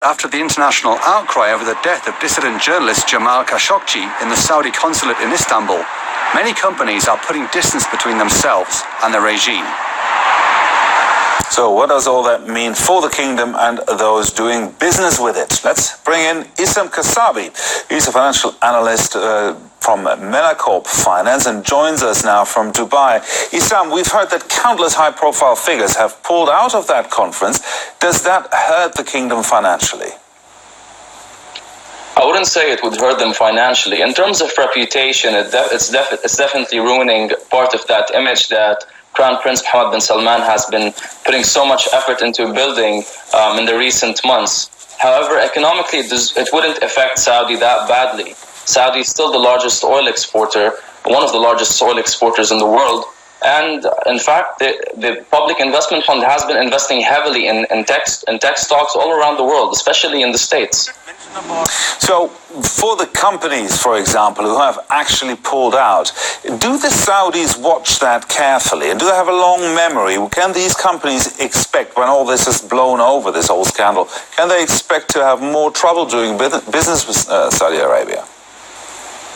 After the international outcry over the death of dissident journalist Jamal Khashoggi in the Saudi consulate in Istanbul, many companies are putting distance between themselves and the regime. So what does all that mean for the kingdom and those doing business with it? Let's bring in Issam Kasabi. He's a financial analyst from Welle Finance and joins us now from Dubai. Issam, we've heard that countless high-profile figures have pulled out of that conference. Does that hurt the kingdom financially? I wouldn't say it would hurt them financially. In terms of reputation, it's definitely ruining part of that image that Crown Prince Mohammed bin Salman has been putting so much effort into building in the recent months. However, economically, it wouldn't affect Saudi that badly. Saudi is still the largest oil exporter, one of the largest oil exporters in the world. And in fact, the Public Investment Fund has been investing heavily in tech stocks all around the world, especially in the States. So for the companies, for example, who have actually pulled out, do the Saudis watch that carefully? And do they have a long memory? Can these companies expect, when all this is blown over, this whole scandal, can they expect to have more trouble doing business with Saudi Arabia?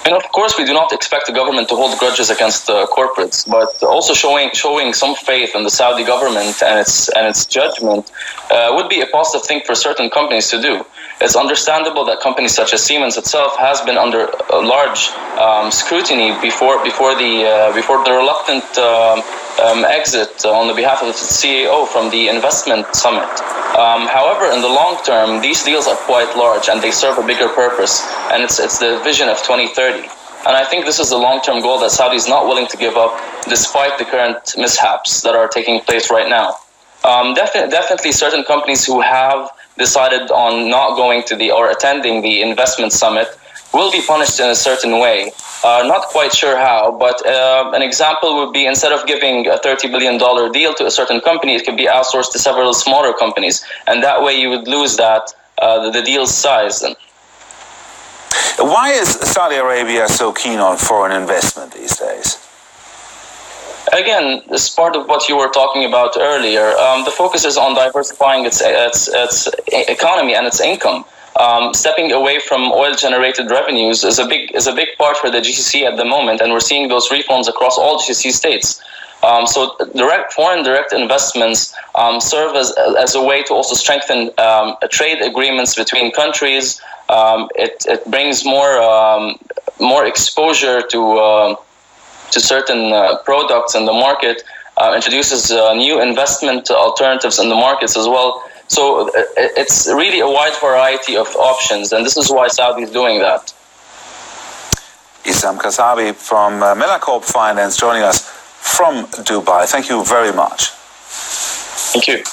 And of course, we do not expect the government to hold grudges against corporates, but also showing some faith in the Saudi government and its judgment would be a positive thing for certain companies to do. It's understandable that companies such as Siemens itself has been under a large scrutiny before the reluctant exit on the behalf of the CEO from the investment summit. However, in the long term, these deals are quite large and they serve a bigger purpose, and it's the vision of 2030. And I think this is the long-term goal that Saudi is not willing to give up, despite the current mishaps that are taking place right now. Definitely, certain companies who have decided on not going to or attending the investment summit will be punished in a certain way. Not quite sure how, but an example would be, instead of giving a $30 billion deal to a certain company, it could be outsourced to several smaller companies. And that way you would lose the deal's size. Why is Saudi Arabia so keen on foreign investment these days? Again, this is part of what you were talking about earlier. The focus is on diversifying its economy and its income. Stepping away from oil-generated revenues is a big part for the GCC at the moment, and we're seeing those reforms across all GCC states. So foreign direct investments serve as a way to also strengthen trade agreements between countries. It brings more exposure to certain products in the market, introduces new investment alternatives in the markets as well. So it's really a wide variety of options, and this is why Saudi is doing that. Issam Kasabi from Welle Finance joining us from Dubai. Thank you very much. Thank you.